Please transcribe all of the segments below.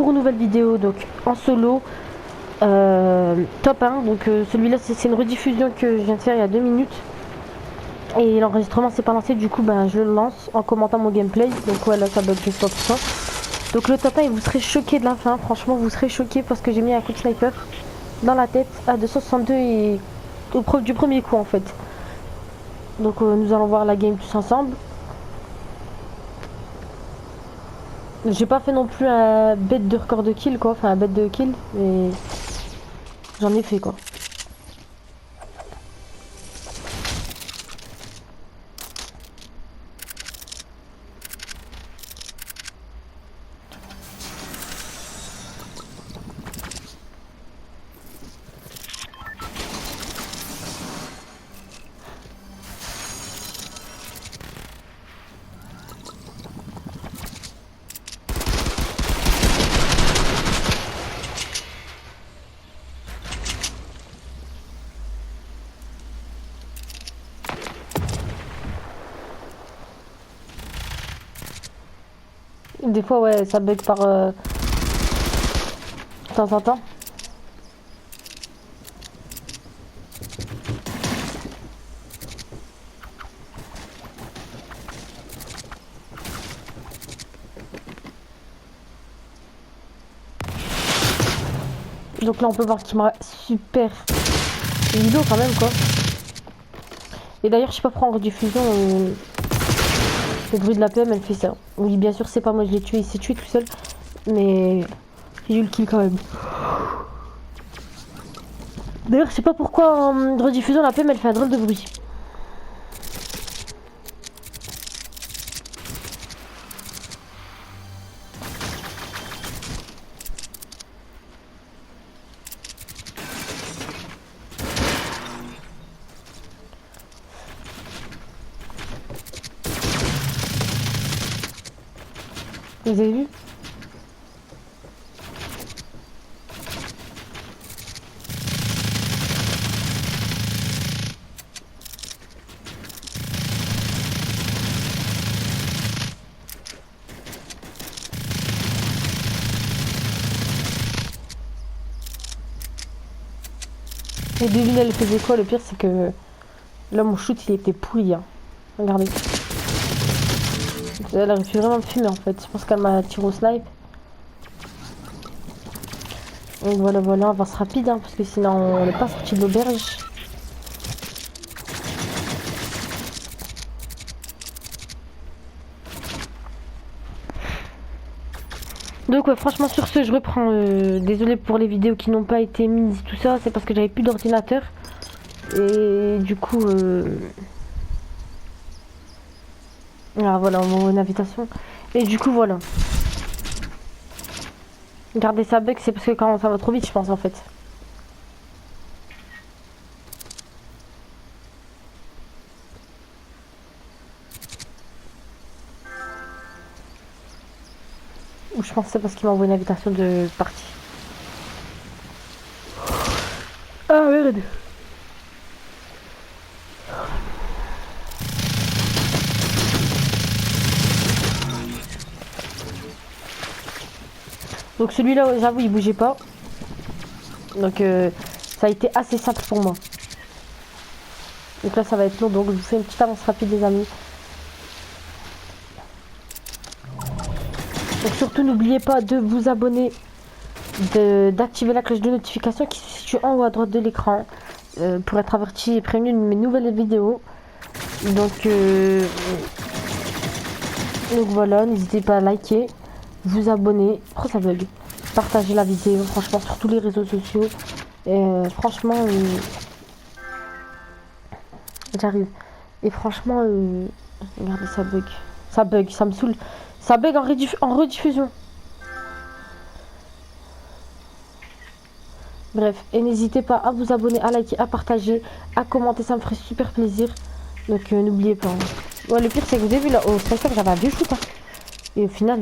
Pour une nouvelle vidéo donc en solo top 1 donc celui-là c'est une rediffusion que je viens de faire il y a 2 minutes et l'enregistrement s'est pas lancé, du coup ben, je le lance en commentant mon gameplay. Donc voilà, ça bug, je sais pas pourquoi. Donc le top 1 et vous serez choqués de la fin, franchement vous serez choqués parce que j'ai mis un coup de sniper dans la tête à 262 et du premier coup en fait. Donc nous allons voir la game tous ensemble. J'ai pas fait non plus un bête de record de kill quoi, enfin un bête de kill, mais j'en ai fait quoi. Des fois ouais ça bug par de temps en temps. Donc là on peut voir qu'il m'a super vidéo quand même quoi. Et d'ailleurs je sais pas pourquoi en rediffusion le bruit de la PM elle fait ça. Oui bien sûr c'est pas moi je l'ai tué, il s'est tué tout seul. Mais j'ai eu le kill quand même. D'ailleurs je sais pas pourquoi en rediffusion la PM elle fait un drôle de bruit. Vous avez vu? Et devine elle faisait quoi? Le pire c'est que là mon shoot il était pourri hein. Regardez. Elle aurait pu vraiment me fumer en fait. Je pense qu'elle m'a tiré au snipe. Donc voilà, on avance rapide hein, parce que sinon on n'est pas sorti de l'auberge. Donc ouais, franchement sur ce je reprends. Désolé pour les vidéos qui n'ont pas été mises, tout ça, c'est parce que j'avais plus d'ordinateur. Et du coup... Ah voilà, on m'envoie une invitation. Et du coup voilà. Regardez ça bug, c'est parce que quand ça va trop vite je pense en fait. Ou je pense que c'est parce qu'il m'envoie une invitation de partie. Ah merde. Donc celui-là, j'avoue, il bougeait pas. Donc ça a été assez simple pour moi. Donc là, ça va être long. Donc je vous fais une petite avance rapide, les amis. Donc surtout, n'oubliez pas de vous abonner, d'activer la cloche de notification qui se situe en haut à droite de l'écran pour être averti et prévenu de mes nouvelles vidéos. Donc voilà, n'hésitez pas à liker, vous abonner. Oh, ça bug. Partagez la vidéo, franchement, sur tous les réseaux sociaux. Et franchement, j'arrive. Et franchement, regardez, ça bug. Ça bug, ça me saoule. Ça bug en rediffusion. Bref, et n'hésitez pas à vous abonner, à liker, à partager, à commenter, ça me ferait super plaisir. Donc n'oubliez pas. Hein. Ouais, le pire c'est que vous avez vu là, au sniper j'avais un vieux shoot. Hein. Et au final,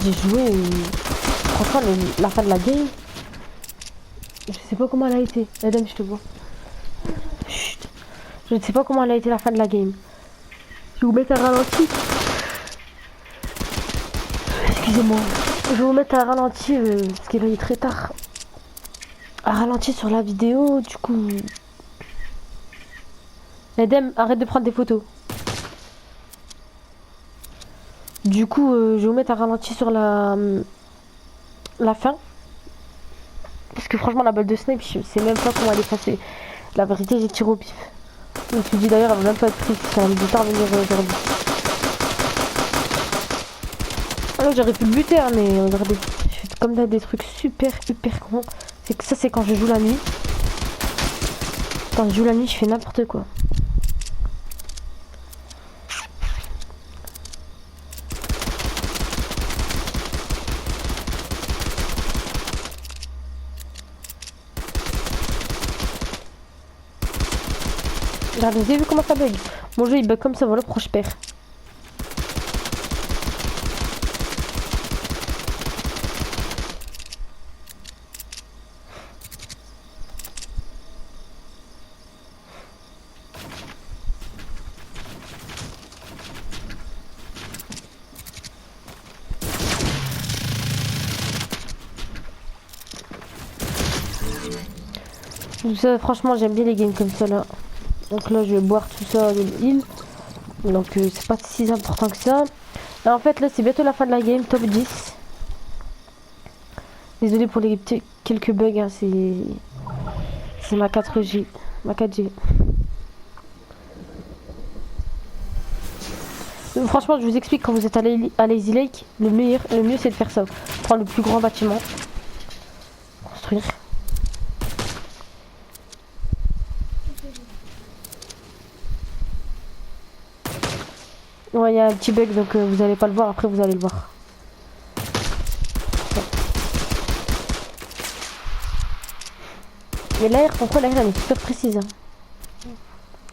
j'ai joué. Franchement, la fin de la game, je sais pas comment elle a été. Adam, je te vois. Chut. Je ne sais pas comment elle a été la fin de la game. Je vais vous mettre un ralenti. Excusez-moi. Je vais vous mettre à ralenti parce qu'il est très tard. À ralenti sur la vidéo, du coup. Edem, arrête de prendre des photos. Du coup, je vais vous mettre à ralenti sur la fin. Parce que franchement, la balle de snipe, je sais même pas comment elle est passée. La vérité, j'ai tiré au pif. Je me suis dit d'ailleurs, elle va même pas être prise. Ça va du temps à venir aujourd'hui. Alors, j'aurais pu le buter, hein, mais regardez. Je fais comme ça des trucs super, hyper cons. C'est que ça, c'est quand je joue la nuit. Quand je joue la nuit, je fais n'importe quoi. Regardez, vous avez vu comment ça bug? Mon jeu il bug comme ça, voilà pourquoi je perds. Tout ça, franchement, j'aime bien les games comme ça là. Donc là, je vais boire tout ça de l'île. Donc c'est pas si important que ça. Et en fait, là, c'est bientôt la fin de la game, top 10. Désolé pour les petits, quelques bugs, hein, c'est ma 4G, ma 4G. Franchement, je vous explique, quand vous êtes à Lazy Lake, le mieux c'est de faire ça. Prendre le plus grand bâtiment, construire. Ouais, il y a un petit bug, donc vous allez pas le voir, après vous allez le voir. Mais l'air, pourquoi l'air elle est super précise, hein.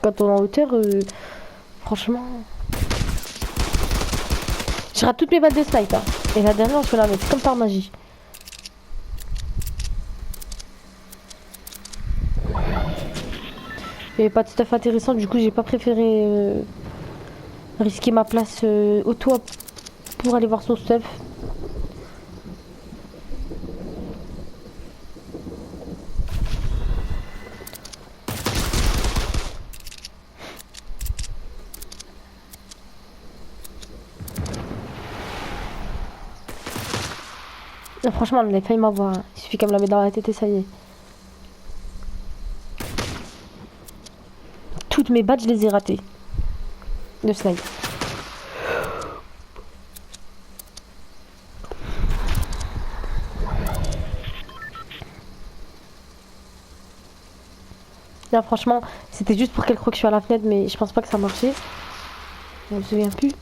Quand on est en hauteur, franchement... Je rate toutes mes balles de snipe, hein. Et la dernière, je peux la mettre comme par magie. Il n'y avait pas de stuff intéressant, du coup j'ai pas préféré risquer ma place au toit pour aller voir son stuff. Là, franchement, on avait failli m'avoir. Il suffit qu'elle me la mette dans la tête et ça y est. Toutes mes badges, je les ai ratées. De snipe. Là, franchement, c'était juste pour qu'elle croie que je suis à la fenêtre, mais je pense pas que ça marchait. Je me souviens plus.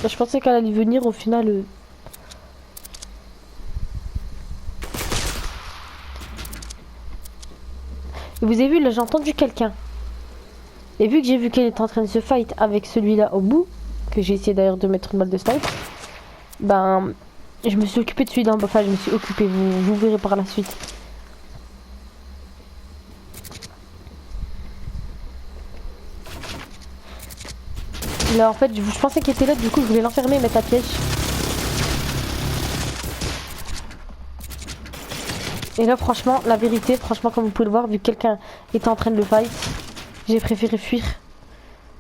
Je pensais qu'elle allait venir au final. Et vous avez vu, là j'ai entendu quelqu'un. Et vu que j'ai vu qu'elle était en train de se fight avec celui-là au bout, que j'ai essayé d'ailleurs de mettre une balle de snipe, ben je me suis occupé de celui-là. Enfin, je me suis occupé, vous verrez par la suite. Là en fait, je pensais qu'il était là, du coup je voulais l'enfermer et mettre à piège. Et là franchement, la vérité, franchement comme vous pouvez le voir, vu que quelqu'un était en train de le fight, j'ai préféré fuir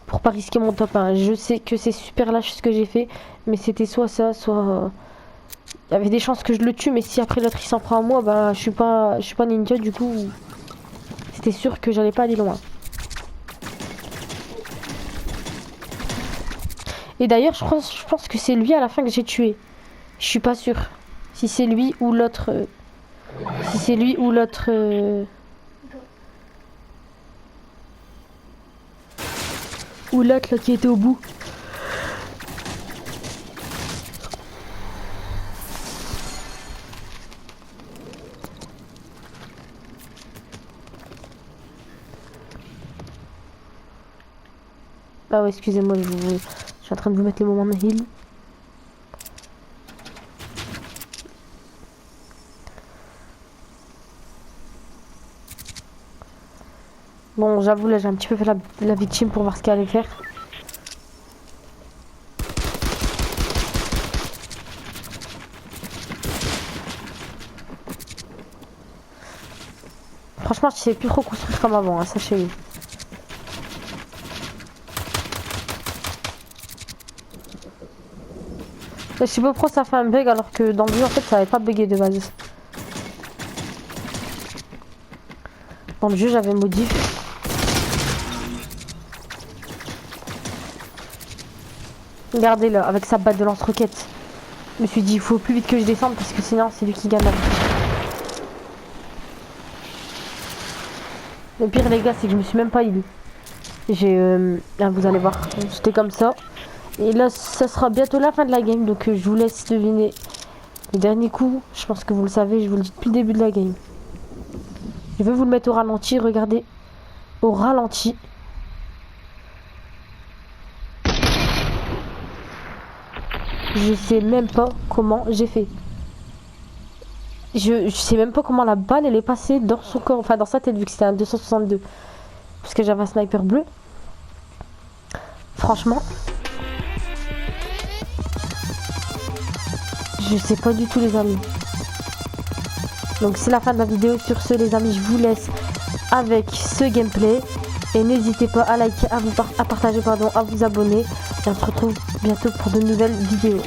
pour pas risquer mon top 1. Je sais que c'est super lâche ce que j'ai fait, mais c'était soit ça, soit... Il y avait des chances que je le tue, mais si après l'autre il s'en prend à moi, bah je suis pas ninja, du coup c'était sûr que j'allais pas aller loin. Et d'ailleurs, je pense que c'est lui à la fin que j'ai tué. Je suis pas sûre. Si c'est lui ou l'autre. Si c'est lui ou l'autre. Ou l'autre là qui était au bout. Ah ouais, excusez-moi, je suis en train de vous mettre le moment de heal. Bon, j'avoue, là, j'ai un petit peu fait la victime pour voir ce qu'elle allait faire. Franchement, je sais plus trop construire comme avant, hein, sachez-le. Je sais pas pourquoi ça fait un bug alors que dans le jeu en fait ça avait pas bugué de base. Dans le jeu j'avais modif. Regardez-le avec sa batte de lance-roquette. Je me suis dit il faut plus vite que je descende parce que sinon c'est lui qui gagne. Le pire les gars c'est que je me suis même pas heal. Là, vous allez voir, j'étais comme ça. Et là ça sera bientôt la fin de la game donc je vous laisse deviner le dernier coup. Je pense que vous le savez, je vous le dis depuis le début de la game. Je vais vous le mettre au ralenti, regardez. Au ralenti. Je sais même pas comment j'ai fait. Je sais même pas comment la balle elle est passée dans son corps, enfin dans sa tête vu que c'était un 262. Parce que j'avais un sniper bleu. Franchement. Je sais pas du tout les amis. Donc c'est la fin de la vidéo. Sur ce les amis, je vous laisse avec ce gameplay. Et n'hésitez pas à liker, à partager, pardon, à vous abonner. Et on se retrouve bientôt pour de nouvelles vidéos.